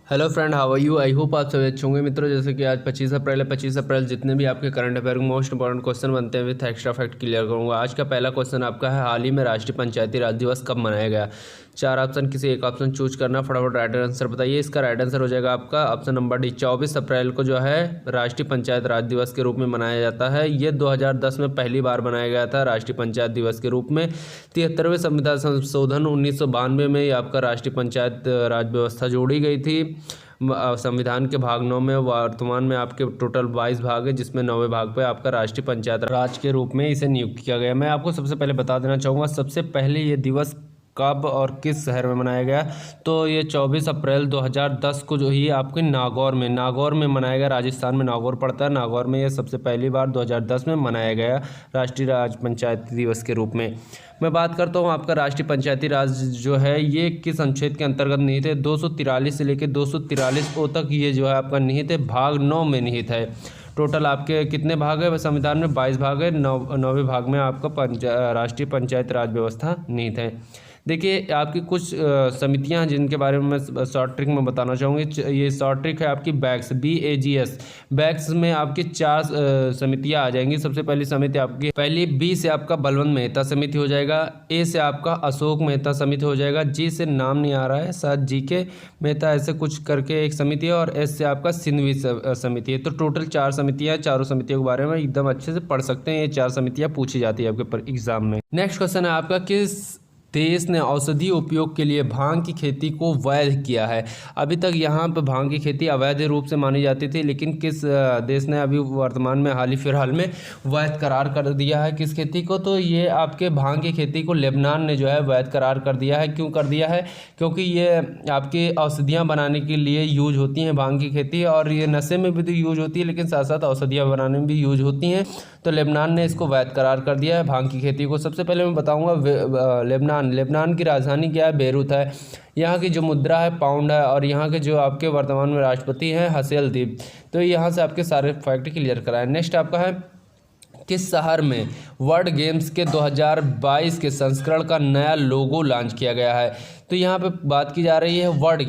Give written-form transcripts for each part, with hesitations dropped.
Hello friend, how are you. I hope आप सभी अच्छे होंगे मित्रों। जैसे कि आज 25 अप्रैल है। 25 अप्रैल जितने भी आपके करंट अफेयर के मोस्ट इंपॉर्टेंट क्वेश्चन बनते हैं विथ एक्स्ट्रा फैक्ट क्लियर करूंगा। आज का पहला क्वेश्चन आपका है, हाल ही में राष्ट्रीय पंचायती राज दिवस कब मनाया गया। चार ऑप्शन, किसी एक ऑप्शन चूज करना, फटाफट राइट आंसर बताइए। इसका राइट आंसर हो जाएगा आपका ऑप्शन नंबर डी। 24 अप्रैल को जो है राष्ट्रीय पंचायत राज दिवस के रूप में मनाया जाता है। ये 2010 में पहली बार बनाया गया था राष्ट्रीय पंचायत दिवस के रूप में। 73वें संविधान संशोधन 1992 में आपका राष्ट्रीय पंचायत राज व्यवस्था जोड़ी गई थी। संविधान के भाग 9 में वर्तमान में आपके टोटल 22 भाग है, जिसमें 9वें भाग पे आपका राष्ट्रीय पंचायत राज के रूप में इसे नियुक्त किया गया। मैं आपको सबसे पहले बता देना चाहूँगा सबसे पहले ये दिवस कब और किस शहर में मनाया गया। तो ये 24 अप्रैल 2010 को जो ही आपके नागौर में मनाया गया। राजस्थान में नागौर पड़ता है। नागौर में ये सबसे पहली बार 2010 में मनाया गया राष्ट्रीय राज पंचायती दिवस के रूप में। मैं बात करता हूँ आपका राष्ट्रीय पंचायती राज जो है ये किस अनुच्छेद के अंतर्गत निहित है। 243 से लेकर 243 तक ये जो है आपका निहित है। भाग 9 में निहित है। टोटल आपके कितने भाग है संविधान में? 22 भाग है। 9वें भाग में आपका राष्ट्रीय पंचायत राज व्यवस्था निहित है। देखिए आपकी कुछ समितियां हैं जिनके बारे में मैं शॉर्ट ट्रिक में बताना चाहूँगी। ये शॉर्ट ट्रिक है आपकी बैग्स, BAGS। बैग्स में आपकी 4 समितियां आ जाएंगी। सबसे पहली समिति आपकी पहली B से आपका बलवंत मेहता समिति हो जाएगा। A से आपका अशोक मेहता समिति हो जाएगा। G से नाम नहीं आ रहा है, शायद GK मेहता ऐसे कुछ करके एक समिति है। और S से आपका सिंधवी समिति है। तो टोटल 4 समितियाँ, चारों समितियों के बारे में एकदम अच्छे से पढ़ सकते हैं। ये 4 समितियाँ पूछी जाती है आपके एग्जाम में। नेक्स्ट क्वेश्चन है आपका, किस देश ने औषधि उपयोग के लिए भांग की खेती को वैध किया है। अभी तक यहाँ पर भांग की खेती अवैध रूप से मानी जाती थी, लेकिन किस देश ने अभी वर्तमान में हाल ही फिलहाल में वैध करार कर दिया है किस खेती को। तो ये आपके भांग की खेती को लेबनान ने जो है वैध करार कर दिया है। क्यों कर दिया है? क्योंकि ये आपकी औषधियाँ बनाने के लिए यूज होती हैं भांग की खेती, और ये नशे में भी तो यूज होती है, लेकिन साथ साथ औषधियाँ बनाने में भी यूज होती हैं। तो लेबनान ने इसको वैध करार कर दिया है भांग की खेती को। सबसे पहले मैं बताऊँगा लेबनान की राजधानी क्या है? बेरूत है। यहाँ की जो मुद्रा है पाउंड है। और यहाँ के जो आपके वर्तमान में राष्ट्रपति हैं हसेल दीप। तो यहाँ से आपके सारे फैक्ट क्लियर कराएं। नेक्स्ट आपका है, किस शहर में वर्ल्ड गेम्स के 2022 के संस्करण का नया लोगो लॉन्च किया गया है। तो यहाँ पे बात की जा रही है वर्ल्ड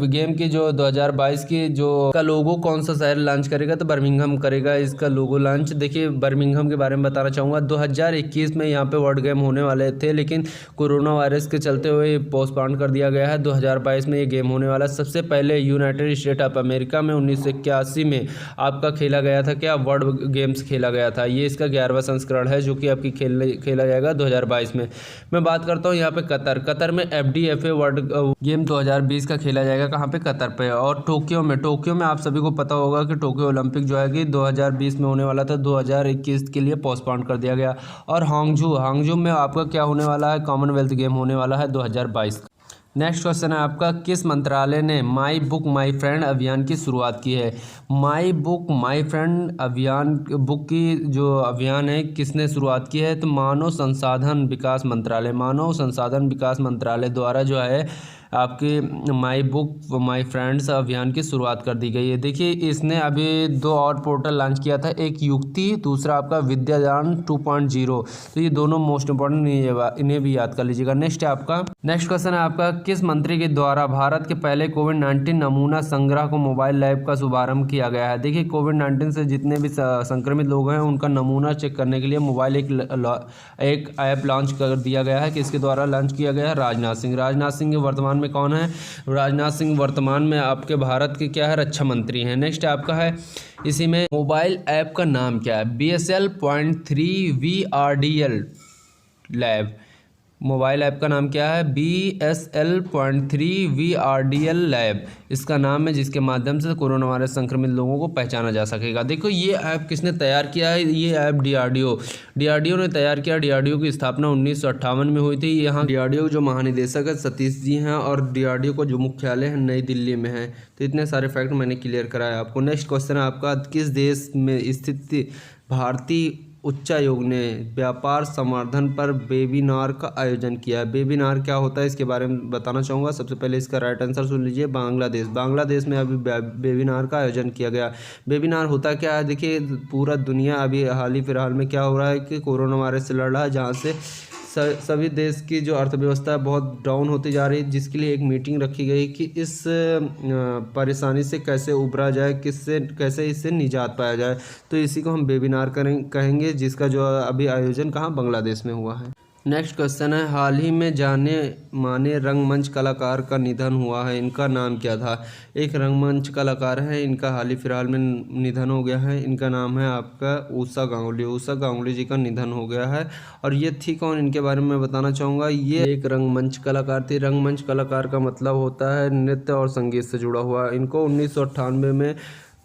गेम की जो 2022 की जो का लोगो कौन सा शहर लॉन्च करेगा। तो बर्मिंघम करेगा इसका लोगो लॉन्च। देखिए बर्मिंघम के बारे में बताना चाहूँगा। 2021 में यहाँ पे वर्ल्ड गेम होने वाले थे, लेकिन कोरोना वायरस के चलते हुए पोस्टपोन कर दिया गया है। 2022 में ये गेम होने वाला। सबसे पहले यूनाइटेड स्टेट ऑफ अमेरिका में 1981 में आपका खेला गया था क्या? वर्ल्ड गेम्स खेला गया था। ये इसका 11वां संस्करण है जो कि आपकी खेला जाएगा 2022 में। मैं बात करता हूँ यहाँ पे कतर में FDFA वर्ल्ड गेम 2020 का खेला जाएगा। कहाँ पे? कतर पे। और टोक्यो में आप सभी को पता होगा कि टोक्यो ओलंपिक जो है कि 2020 में होने वाला था, 2021 के लिए पोस्टपोन कर दिया गया। और हांगझू में आपका क्या होने वाला है? कॉमनवेल्थ गेम होने वाला है 2022 का। नेक्स्ट क्वेश्चन है आपका, किस मंत्रालय ने माई बुक माई फ्रेंड अभियान की शुरुआत की है। माई बुक माई फ्रेंड अभियान बुक की जो अभियान है किसने शुरुआत की है। तो मानव संसाधन विकास मंत्रालय द्वारा जो है आपके माई बुक माई फ्रेंड्स अभियान की शुरुआत कर दी गई है। देखिए इसने अभी 2 और पोर्टल लॉन्च किया था, एक युक्ति, दूसरा आपका विद्यादान 2.0। तो ये दोनों मोस्ट इंपॉर्टेंट, इन्हें भी याद कर लीजिएगा। नेक्स्ट क्वेश्चन है आपका, किस मंत्री के द्वारा भारत के पहले कोविड-19 नमूना संग्रह को मोबाइल लैब का शुभारंभ किया गया है। देखिए कोविड-19 से जितने भी संक्रमित लोग हैं उनका नमूना चेक करने के लिए मोबाइल एक ऐप लॉन्च कर दिया गया है। किसके द्वारा लॉन्च किया गया है? राजनाथ सिंह वर्तमान में कौन है? राजनाथ सिंह वर्तमान में आपके भारत के क्या है? रक्षा मंत्री हैं। नेक्स्ट आपका है, इसी में मोबाइल ऐप का नाम क्या है? BSL.3 VRDL lab. Mobile app का नाम क्या है? BSL.3 VRDL लैब इसका नाम है, जिसके माध्यम से कोरोना वायरस संक्रमित लोगों को पहचाना जा सकेगा। देखो ये ऐप किसने तैयार किया है? ये ऐप DRDO ने तैयार किया। DRDO की स्थापना 1958 में हुई थी। यहाँ DRDO जो महानिदेशक है सतीश जी हैं, और DRDO को जो मुख्यालय है नई दिल्ली में है। तो इतने सारे फैक्ट मैंने क्लियर कराया आपको। नेक्स्ट क्वेश्चन है आपका, किस देश में स्थित भारतीय उच्चायोग ने व्यापार संवर्धन पर वेबिनार का आयोजन किया है। वेबिनार क्या होता है इसके बारे में बताना चाहूँगा। सबसे पहले इसका राइट आंसर सुन लीजिए, बांग्लादेश में अभी वेबिनार का आयोजन किया गया। वेबिनार होता क्या है? देखिए पूरा दुनिया अभी हाल ही फिलहाल में क्या हो रहा है कि कोरोना वायरस से लड़ रहा है, जहाँ से सभी देश की जो अर्थव्यवस्था है बहुत डाउन होती जा रही है, जिसके लिए एक मीटिंग रखी गई कि इस परेशानी से कैसे उबरा जाए, कैसे इससे निजात पाया जाए। तो इसी को हम वेबिनार कहेंगे, जिसका जो अभी आयोजन कहाँ, बांग्लादेश में हुआ है। नेक्स्ट क्वेश्चन है, हाल ही में जाने माने रंगमंच कलाकार का निधन हुआ है, इनका नाम क्या था। एक रंगमंच कलाकार है, इनका हाल ही फिलहाल में निधन हो गया है। इनका नाम है आपका उषा गांगुली। उषा गांगुली जी का निधन हो गया है। और ये थी कौन, इनके बारे में बताना चाहूँगा। ये एक रंगमंच कलाकार थी। रंगमंच कलाकार का मतलब होता है नृत्य और संगीत से जुड़ा हुआ। इनको 1998 में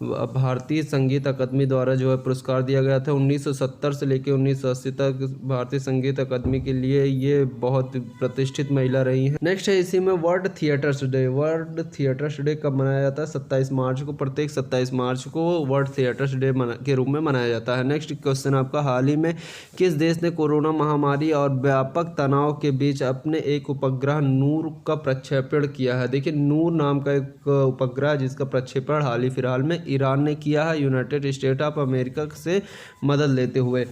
भारतीय संगीत अकादमी द्वारा जो है पुरस्कार दिया गया था। 1970 से लेकर 1980 तक भारतीय संगीत अकादमी के लिए ये बहुत प्रतिष्ठित महिला रही हैं। नेक्स्ट है इसी में world theatres day. World theatres day कब मनाया जाता है? 27 मार्च को। प्रत्येक 27 मार्च को वर्ल्ड थिएटर्स डे के रूप में मनाया जाता है। नेक्स्ट क्वेश्चन आपका, हाल ही में किस देश ने कोरोना महामारी और व्यापक तनाव के बीच अपने एक उपग्रह नूर का प्रक्षेपण किया है? देखिए, नूर नाम का एक उपग्रह जिसका प्रक्षेपण हाल ही फिलहाल में ईरान ने किया है, यूनाइटेड स्टेट ऑफ अमेरिका से मदद लेते हुए।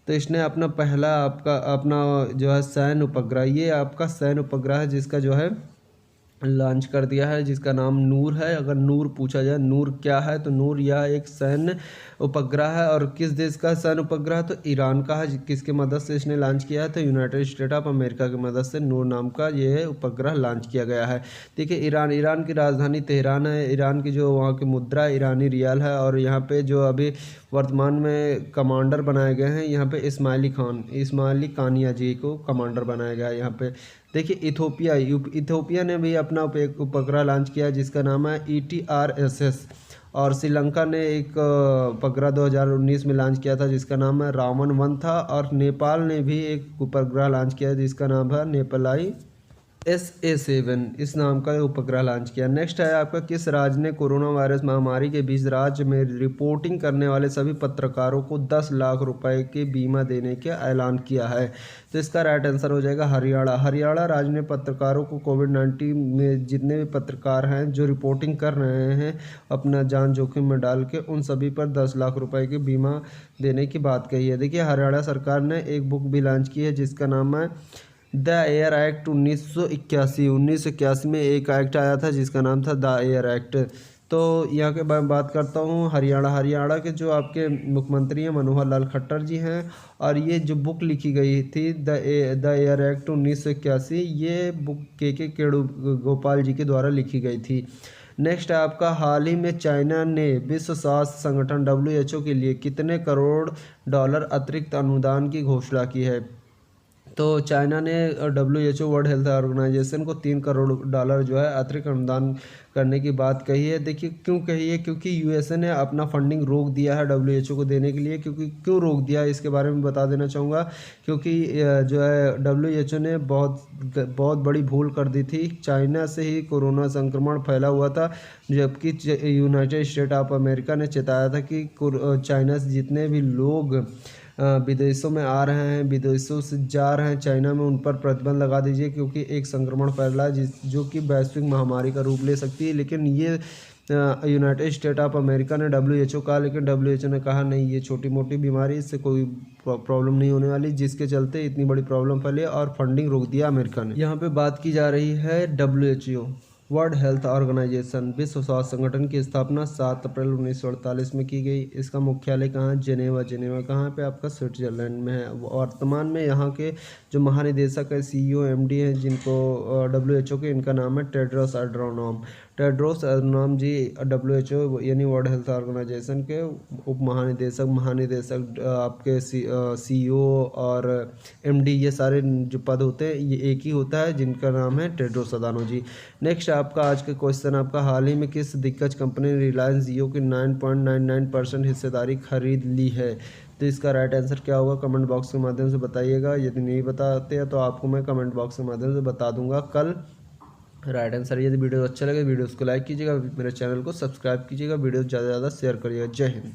तो इसने अपना जो है सैन्य उपग्रह, ये आपका सैन्य उपग्रह है जिसका जो है लॉन्च कर दिया है, जिसका नाम नूर है। अगर नूर पूछा जाए नूर क्या है, तो नूर यह एक सैन्य उपग्रह है। और किस देश का सैन्य उपग्रह है? तो ईरान का है। किसके मदद से इसने लॉन्च किया है? तो यूनाइटेड स्टेट ऑफ अमेरिका की मदद से नूर नाम का ये उपग्रह लॉन्च किया गया है। देखिए, ईरान की राजधानी तेहरान है। ईरान की जो वहाँ की मुद्रा ईरानी रियाल है। और यहाँ पे जो अभी वर्तमान में कमांडर बनाए गए हैं, यहाँ पे इस्माइली कानिया जी को कमांडर बनाया गया है यहाँ पे। देखिए, इथोपिया ने भी अपना एक उपग्रह लॉन्च किया जिसका नाम है ETRSS। और श्रीलंका ने एक उपग्रह 2019 में लॉन्च किया था जिसका नाम है रावण-1 था। और नेपाल ने भी एक उपग्रह लॉन्च किया जिसका नाम है नेपालाई SA-7, इस नाम का उपग्रह लॉन्च किया। नेक्स्ट है आपका, किस राज्य ने कोरोना वायरस महामारी के बीच राज्य में रिपोर्टिंग करने वाले सभी पत्रकारों को 10 लाख रुपए के बीमा देने का ऐलान किया है? तो इसका राइट आंसर हो जाएगा हरियाणा। हरियाणा राज्य ने पत्रकारों को कोविड-19 में जितने भी पत्रकार हैं जो रिपोर्टिंग कर रहे हैं अपना जान जोखिम में डाल के, उन सभी पर 10 लाख रुपए के बीमा देने की बात कही है। देखिए, हरियाणा सरकार ने एक बुक भी लॉन्च की है जिसका नाम है द एयर एक्ट 1981। 1981 में एक एक्ट आया था जिसका नाम था द एयर एक्ट। तो यहाँ के बारे में बात करता हूँ। हरियाणा के जो आपके मुख्यमंत्री हैं मनोहर लाल खट्टर जी हैं। और ये जो बुक लिखी गई थी द एयर एक्ट 1981, ये बुक के गोपाल जी के द्वारा लिखी गई थी। नेक्स्ट है आपका, हाल ही में चाइना ने विश्व स्वास्थ्य संगठन WHO के लिए कितने करोड़ डॉलर अतिरिक्त अनुदान की घोषणा की है? तो चाइना ने WHO वर्ल्ड हेल्थ ऑर्गेनाइजेशन को 3 करोड़ डॉलर जो है अतिरिक्त अनुदान करने की बात कही है। देखिए, क्यों कही है? क्योंकि USA ने अपना फंडिंग रोक दिया है WHO को देने के लिए। क्यों रोक दिया है इसके बारे में बता देना चाहूँगा। क्योंकि जो है WHO ने बहुत बड़ी भूल कर दी थी। चाइना से ही कोरोना संक्रमण फैला हुआ था, जबकि यूनाइटेड स्टेट ऑफ अमेरिका ने चेताया था कि चाइना से जितने भी लोग विदेशों में आ रहे हैं, विदेशों से जा रहे हैं चाइना में, उन पर प्रतिबंध लगा दीजिए क्योंकि एक संक्रमण फैला है जो कि वैश्विक महामारी का रूप ले सकती है। लेकिन ये यूनाइटेड स्टेट ऑफ अमेरिका ने WHO कहा, लेकिन WHO ने कहा नहीं, ये छोटी मोटी बीमारी, इससे कोई प्रॉब्लम नहीं होने वाली, जिसके चलते इतनी बड़ी प्रॉब्लम फैली और फंडिंग रोक दिया अमेरिका ने। यहाँ पे बात की जा रही है WHO वर्ल्ड हेल्थ ऑर्गेनाइजेशन, विश्व स्वास्थ्य संगठन की स्थापना 7 अप्रैल 1948 में की गई। इसका मुख्यालय कहाँ है? जेनेवा कहाँ पे? आपका स्विट्जरलैंड में है। वर्तमान में यहाँ के जो महानिदेशक है, CEO MD हैं जिनको WHO के, इनका नाम है टेड्रोस अधनॉम जी। WHO यानी वर्ल्ड हेल्थ ऑर्गेनाइजेशन के उप महानिदेशक आपके CEO और MD, ये सारे जो पद होते हैं ये एक ही होता है, जिनका नाम है टेड्रोस अधनॉम जी। नेक्स्ट आपका आज का क्वेश्चन आपका, हाल ही में किस दिग्गज कंपनी ने रिलायंस जियो की 9.99% हिस्सेदारी खरीद ली है? तो इसका राइट आंसर क्या होगा? कमेंट बॉक्स के माध्यम से बताइएगा। यदि नहीं बताते हैं तो आपको मैं कमेंट बॉक्स के माध्यम से बता दूंगा कल राइट आंसर। यदि वीडियो अच्छा लगे वीडियो को लाइक कीजिएगा, मेरे चैनल को सब्सक्राइब कीजिएगा, वीडियो ज़्यादा से ज़्यादा शेयर करिएगा। जय हिंद।